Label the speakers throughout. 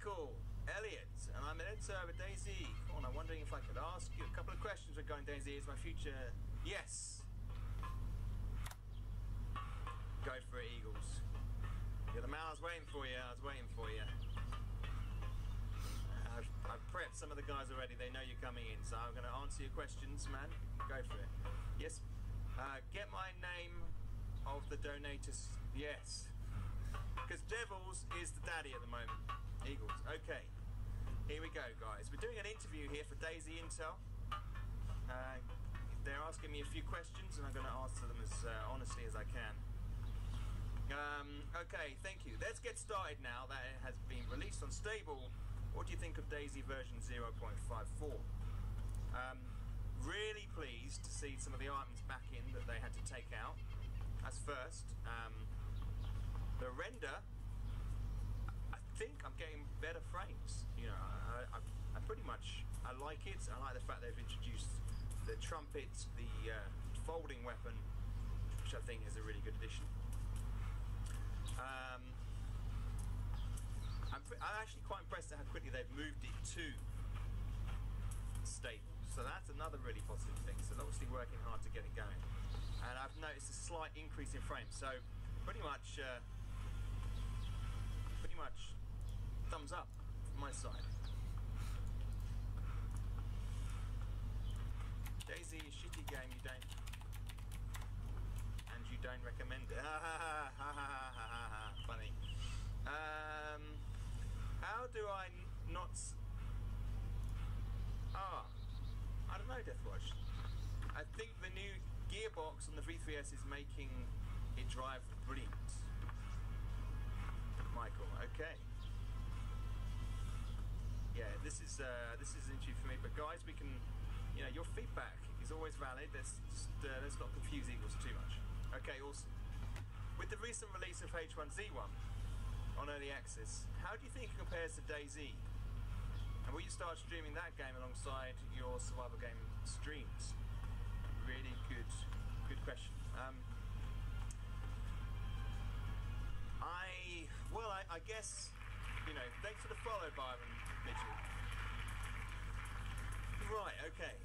Speaker 1: Michael Elliott, and I'm an editor with DayZ. Come on, I'm wondering if I could ask you a couple of questions regarding DayZ. Is my future? Yes. Go for it, Eagles. You're the man I was waiting for you. I've prepped some of the guys already. They know you're coming in, so I'm going to answer your questions, man. Go for it. Yes. Get my name of the donators. Yes. Because Devils is the daddy at the moment. Eagles. Okay. Here we go, guys. We're doing an interview here for DayZ Intel. They're asking me a few questions, and I'm going to answer them as honestly as I can. Okay, thank you. Let's get started now that it has been released on stable. What do you think of DayZ version 0.54? Really pleased to see some of the items back in that they had to take out. That's first. The render, I think I'm getting better frames. You know, I pretty much, I like it. I like the fact they've introduced the trumpet, the folding weapon, which I think is a really good addition. I'm actually quite impressed at how quickly they've moved it to stable. So that's another really positive thing. So they're obviously working hard to get it going. And I've noticed a slight increase in frames. So pretty much thumbs up from my side. DayZ, a shitty game you don't recommend it. Funny. How do I not? I don't know, Deathwatch. I think the new gearbox on the V3S is making it drive brilliant. Michael, okay. Yeah, this is an issue for me, but guys, we can, you know, your feedback is always valid. Let's not confuse Eagles too much. Okay, awesome. With the recent release of H1Z1 on early access, how do you think it compares to DayZ? And will you start streaming that game alongside your survival game streams? Really good question. I guess, you know, thanks for the follow, Byron Mitchell. Right, okay.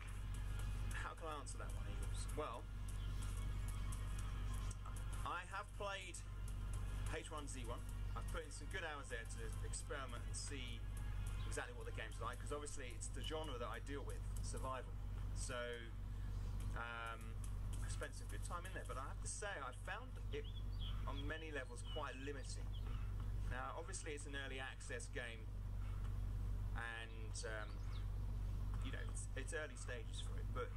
Speaker 1: How can I answer that one, Eagles? Well, I have played H1Z1. I've put in some good hours there to experiment and see exactly what the game's like, because obviously it's the genre that I deal with, survival. So I spent some good time in there, but I have to say I found it on many levels quite limiting. Now obviously it's an early access game, and you know, it's early stages for it, but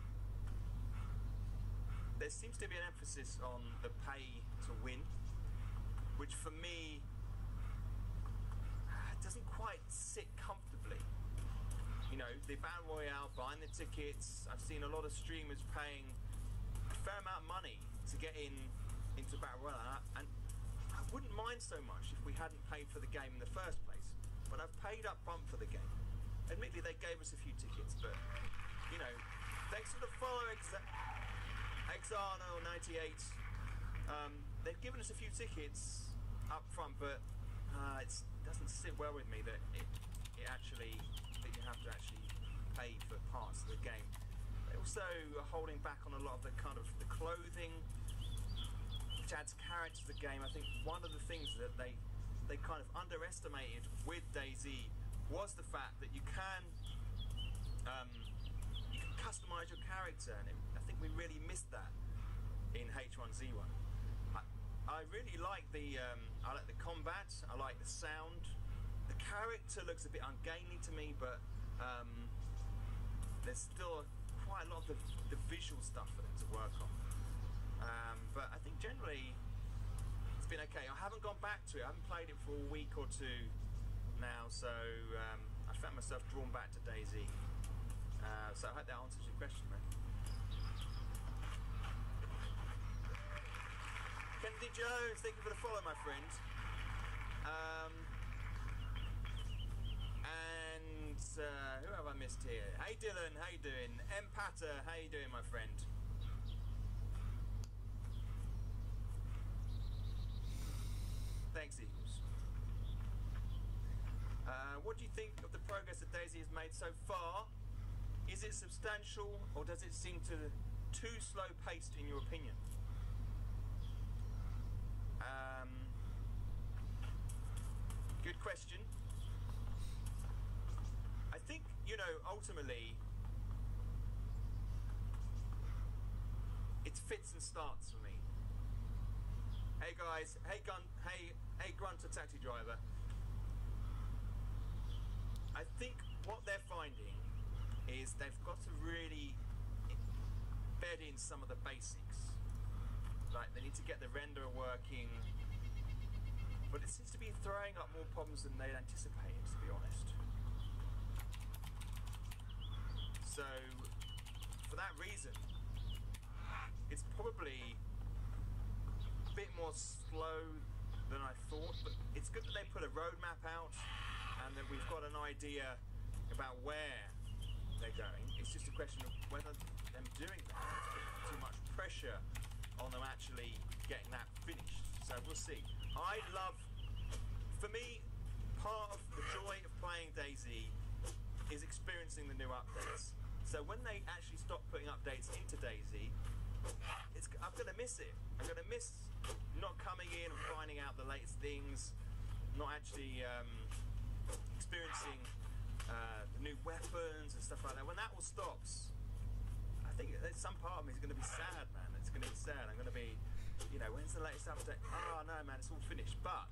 Speaker 1: there seems to be an emphasis on the pay to win, which for me doesn't quite sit comfortably. You know, the Battle Royale, buying the tickets, I've seen a lot of streamers paying a fair amount of money to get into Battle Royale, and I wouldn't mind so much if we hadn't paid for the game in the first place, but I've paid up front for the game. Admittedly, they gave us a few tickets, but, you know, thanks for the follow, XR98. They've given us a few tickets up front, but it doesn't sit well with me that you have to actually pay for parts of the game. They also are holding back on a lot of the kind of the clothing, which adds character to the game. I think one of the things that they kind of underestimated with DayZ was the fact that you can customize your character, and I think we really missed that in H1Z1. I really like the combat. I like the sound. The character looks a bit ungainly to me, but there's still quite a lot of the visual stuff for them to work on. But I think generally it's been okay. I haven't gone back to it. I haven't played it for a week or two now, so I found myself drawn back to DayZ. So I hope that answers your question, man. Kennedy Jones, thank you for the follow, my friend. And who have I missed here? Hey Dylan, how you doing? M Patter, how you doing, my friend? Thanks, Eagles. What what do you think of the progress that DayZ has made so far? Is it substantial, or does it seem too slow paced in your opinion? Good question. I think, you know, ultimately it's fits and starts for me. Hey guys, hey Grunter taxi driver. I think what they're finding is they've got to really bed in some of the basics. Like, they need to get the render working, but it seems to be throwing up more problems than they'd anticipated, to be honest. So, for that reason, it's probably a bit more slow than I thought, but it's good that they put a roadmap out and that we've got an idea about where they're going. It's just a question of whether them doing that is too much pressure on them actually getting that finished. So we'll see. For me, part of the joy of playing DayZ is experiencing the new updates. So when they actually stop putting updates into DayZ, I'm going to miss it. I'm going to miss not coming in and finding out the latest things, not actually experiencing the new weapons and stuff like that. When that all stops, I think some part of me is going to be sad, man. It's going to be sad. I'm going to be, you know, when's the latest update? Oh no, man, it's all finished. But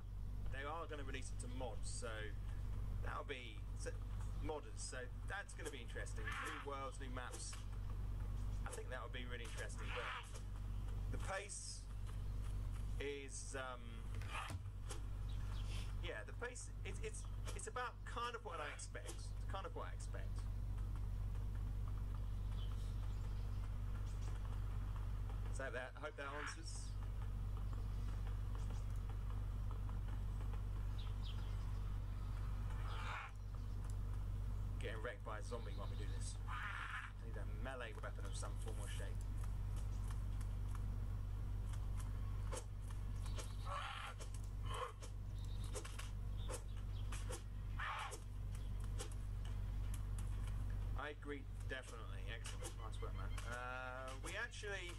Speaker 1: they are going to release it to mods, so that'll be modders. So that's going to be interesting. New worlds, new maps. I think that would be really interesting. But the pace is, yeah, the pace. It's about kind of what I expect. It's kind of what I expect. So I hope that answers. Getting wrecked by a zombie while we do this. I need a melee weapon of some form or shape. I agree, definitely. Excellent. Nice work, man. We actually...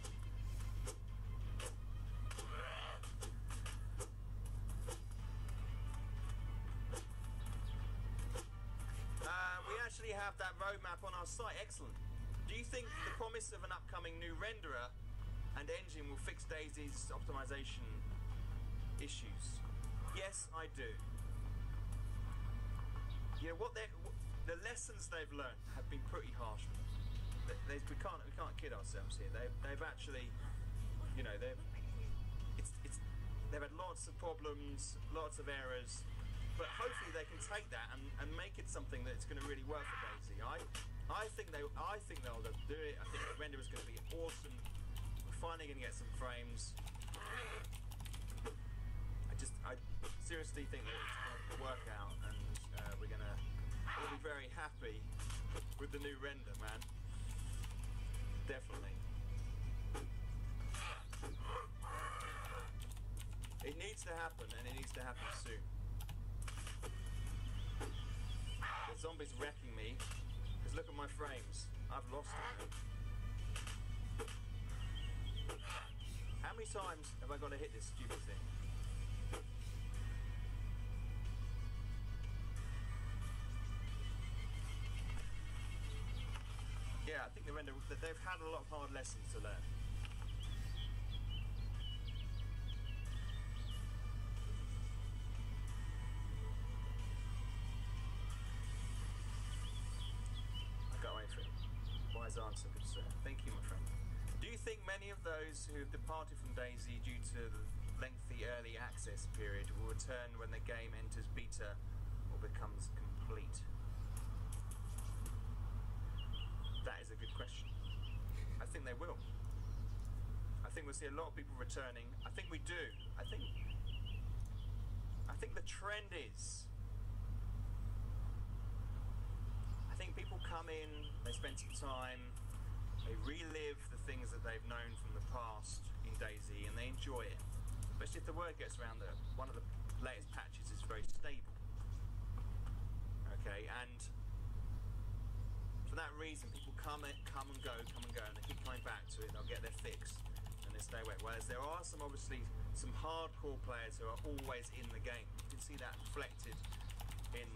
Speaker 1: have that roadmap on our site. Excellent. Do you think the promise of an upcoming new renderer and engine will fix DayZ's optimization issues? Yes, I do. You know what? The lessons they've learned have been pretty harsh. We can't kid ourselves here. They've actually, you know, they've had lots of problems, lots of errors. But hopefully they can take that and make it something that's going to really work for DayZ. I think they'll do it. I think the render is going to be awesome. We're finally going to get some frames. I seriously think that it's going to work out, and we'll be very happy with the new render, man. Definitely. It needs to happen, and it needs to happen soon. The zombie's wrecking me, because look at my frames. I've lost them. How many times have I got to hit this stupid thing? Yeah, I think they've had a lot of hard lessons to learn. Answer, good sir. Thank you, my friend. Do you think many of those who have departed from DayZ due to the lengthy early access period will return when the game enters beta or becomes complete? That is a good question. I think they will. I think we'll see a lot of people returning. I think we do. I think the trend is, I think people come in, they spend some time, they relive the things that they've known from the past in DayZ, and they enjoy it. Especially if the word gets around that one of the latest patches is very stable. Okay, and for that reason, people come and go, and they keep coming back to it. They'll get their fix, and they stay away. Whereas there are obviously some hardcore players who are always in the game. You can see that reflected in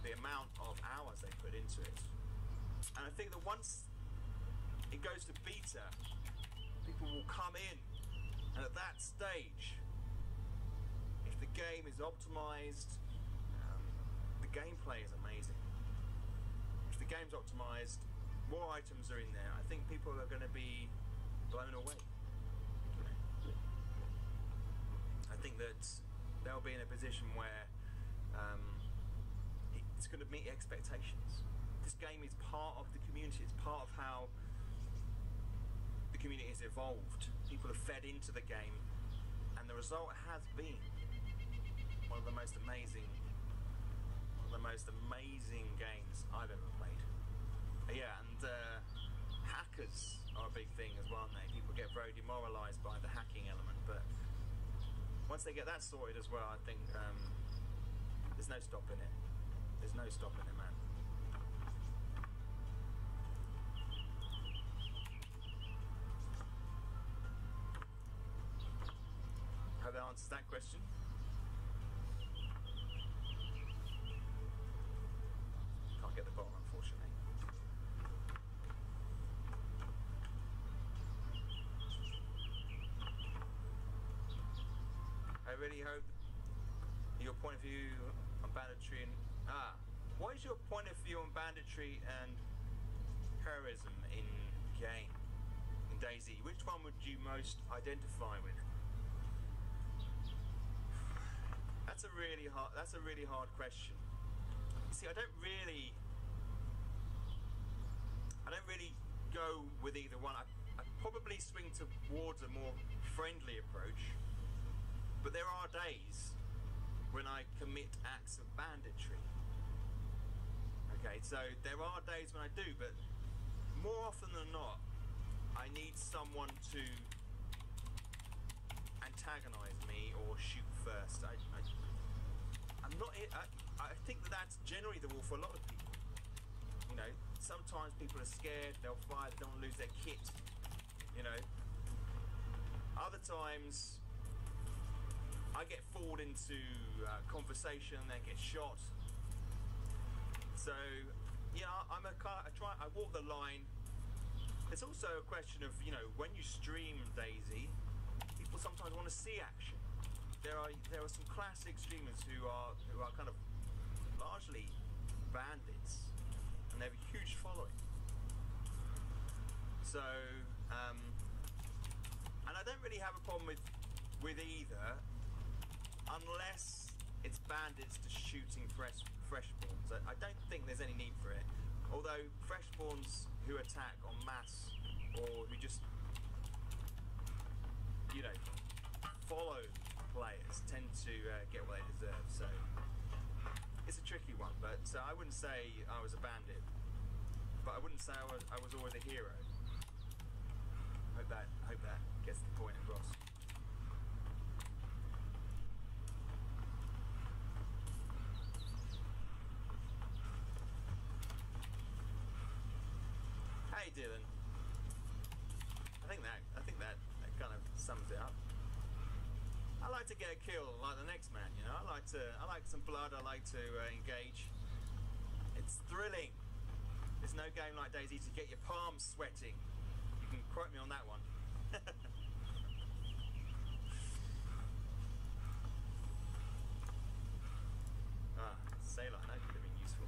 Speaker 1: the amount of hours they put into it. And I think that once it goes to beta, people will come in, and at that stage, if the game is optimized, the gameplay is amazing. If the game's optimized, more items are in there, I think people are going to be blown away. I think that they'll be in a position where it's going to meet expectations. This game is part of the community. It's part of how the community has evolved. People have fed into the game, and the result has been one of the most amazing games I've ever played. Yeah, and hackers are a big thing as well now. People get very demoralised by the hacking element, but once they get that sorted as well, I think there's no stopping it. There's no stopping it, man. Hope that answers that question. Can't get the bottom, unfortunately. I really hope your point of view on banditry and what is your point of view on banditry and terrorism in game, in DayZ? Which one would you most identify with? That's a really hard question. You see, I don't really go with either one. I probably swing towards a more friendly approach, but there are days when I commit acts of banditry. Okay, so there are days when I do, but more often than not, I need someone to antagonize me or shoot first. I'm not. I think that's generally the rule for a lot of people. You know, sometimes people are scared, they'll fire, they don't want to lose their kit. You know, other times I get fooled into conversation, then get shot. So, yeah, I walk the line. It's also a question of, you know, when you stream DayZ, people sometimes want to see action. There are some classic streamers who are kind of largely bandits, and they have a huge following. So, and I don't really have a problem with either, unless it's bandits just shooting freshborns. I don't think there's any need for it. Although freshborns who attack en masse, or who just, you know, follow players, tend to get what they deserve. So it's a tricky one. But I wouldn't say I was a bandit, but I wouldn't say I was always a hero. Hope that gets the point across. Hey Dylan, I think that kind of sums it up. I like to get a kill like the next man, you know. I like some blood. I like to engage. It's thrilling. There's no game like DayZ to get your palms sweating. You can quote me on that one. Sailor, I know, could have been useful.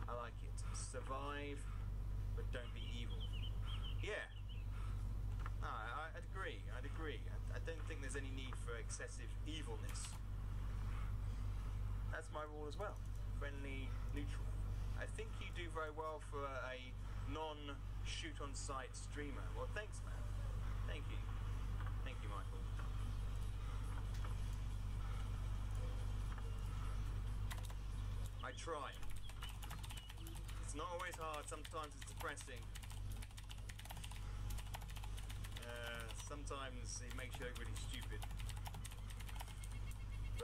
Speaker 1: I like it. Survive, but don't be evil. Yeah. No, I'd agree. I don't think there's any need for excessive evilness. That's my rule as well. Friendly, neutral. I think you do very well for a non-shoot-on-sight streamer. Well, thanks, man. Thank you. Thank you, Michael. I try. It's not always hard. Sometimes it's depressing. Sometimes it makes you look really stupid.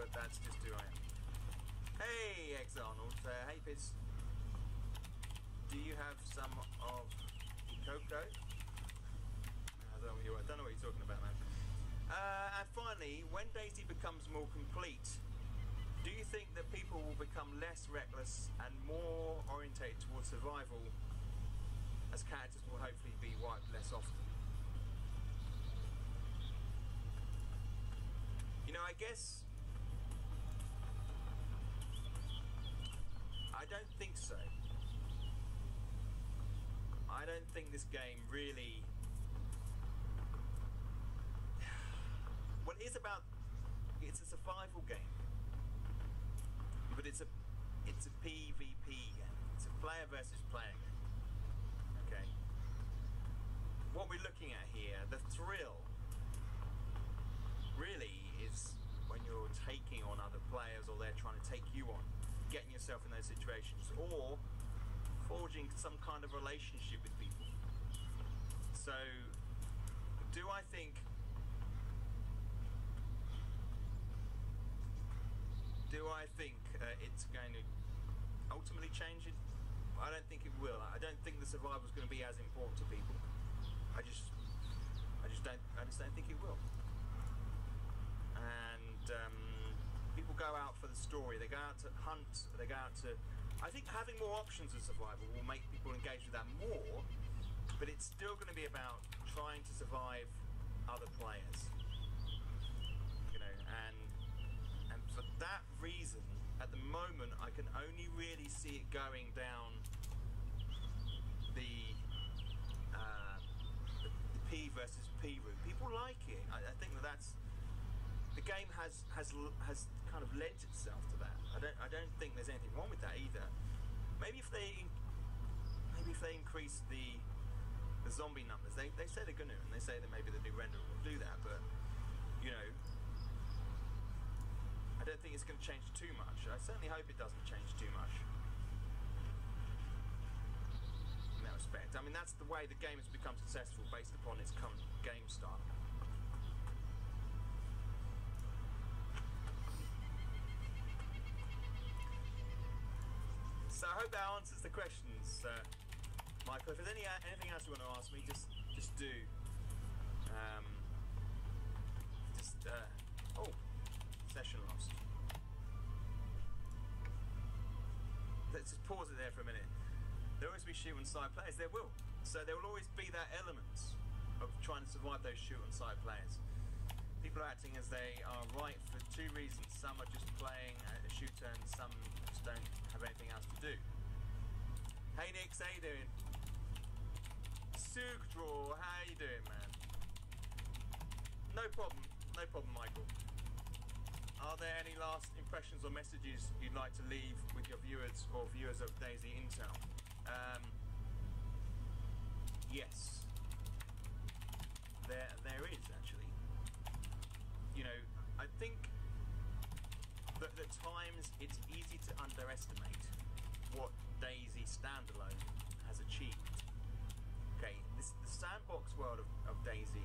Speaker 1: but that's just who I am. Hey, X Arnold. Hey, Pitts. Do you have some of the cocoa? I don't know what you're talking about, man. And finally, when DayZ becomes more complete, do you think that people will become less reckless and more orientated towards survival, as characters will hopefully be wiped less often? You know, I guess I don't think so. I don't think this game really... Well, it's a survival game, but it's a PvP game. It's a player versus player game. Okay. What we're looking at here, the thrill, really is when you're taking on other players, or they're trying to take you on, getting yourself in those situations, or forging some kind of relationship with people. So, do I think it's going to ultimately change it? I don't think it will. I don't think the survival is going to be as important to people. I just don't think it will. And people go out for the story. They go out to hunt. They go out to... I think having more options of survival will make people engage with that more, but it's still going to be about trying to survive other players. You know, and for that reason, at the moment, I can only really see it going down the P versus P route. People like it. I think that's... The game has kind of lent itself to that. I don't think there's anything wrong with that either. Maybe if they increase the zombie numbers, they say they're going to, and they say that maybe the new render will do that, but you know, I don't think it's going to change too much. I certainly hope it doesn't change too much in that respect. I mean, that's the way the game has become successful, based upon its current game style. So I hope that answers the questions, Michael. If there's anything else you want to ask me, just do. Oh, session lost. Let's just pause it there for a minute. There will always be shoot-on-side players. There will. So there will always be that element of trying to survive those shoot-on-side players. People are acting as they are right for two reasons. Some are just playing a shooter, and some just don't have anything else to do. Hey Nix, how you doing? Sugdraw, how you doing, man? No problem, Michael. Are there any last impressions or messages you'd like to leave with your viewers or viewers of DayZ Intel? Yes, there is actually. You know, I think that at times it's easy to underestimate what DayZ standalone has achieved. Okay, the sandbox world of DayZ,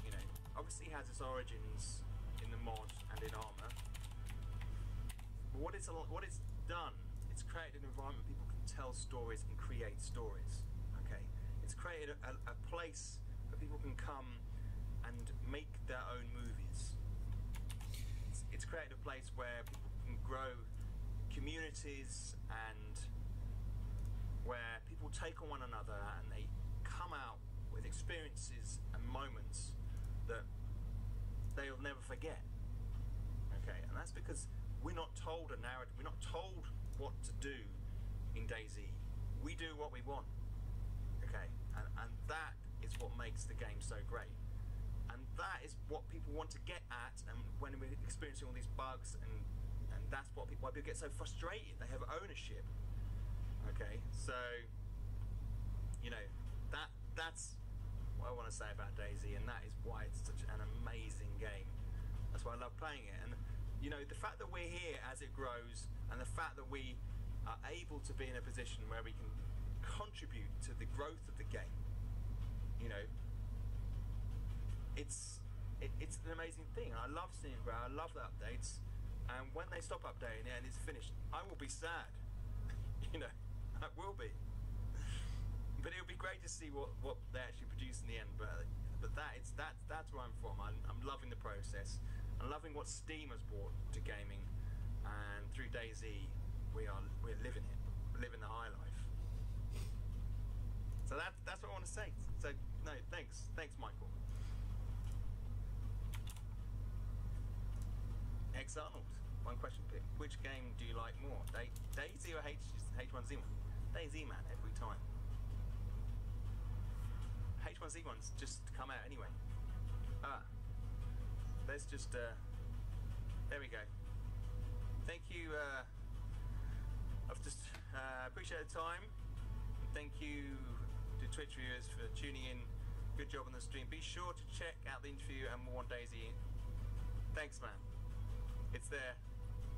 Speaker 1: you know, obviously has its origins in the mod and in Armour. But what it's done, it's created an environment where people can tell stories and create stories. Okay, it's created a place where people can come and make their own movies. It's created a place where people can grow communities, and where people take on one another and they come out with experiences and moments that they'll never forget. Okay, and that's because we're not told a narrative, we're not told what to do in DayZ. We do what we want. Okay, and that is what makes the game so great. And that is what people want to get at, and when we're experiencing all these bugs, and that's why people get so frustrated. They have ownership. Okay, so you know, that's what I want to say about DayZ, and that is why it's such an amazing game. That's why I love playing it. And you know, the fact that we're here as it grows, and the fact that we are able to be in a position where we can contribute to the growth of the game, you know, it's an amazing thing. I love seeing it grow. I love the updates. And when they stop updating it and it's finished, I will be sad. You know, I will be. But it'll be great to see what they actually produce in the end. But that's where I'm from. I'm loving the process. I'm loving what Steam has brought to gaming, and through DayZ, we're living it. We're living the high life. So that's what I want to say. So no, thanks, Michael. X Arnold, one question pick. Which game do you like more, DayZ or H1Z1? DayZ, man, every time. H1Z1's just come out anyway. Let's just there we go. Thank you. I've just appreciate the time. Thank you to Twitch viewers for tuning in. Good job on the stream. Be sure to check out the interview and more on DayZ. Thanks, man. It's there.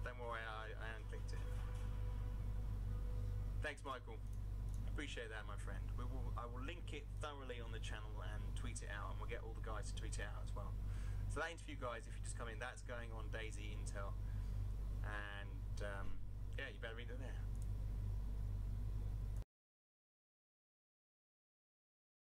Speaker 1: Don't worry, I unclicked it. Thanks, Michael. Appreciate that, my friend. I will link it thoroughly on the channel and tweet it out, and we'll get all the guys to tweet it out as well. So that interview, guys, if you just come in, that's going on DayZ Intel.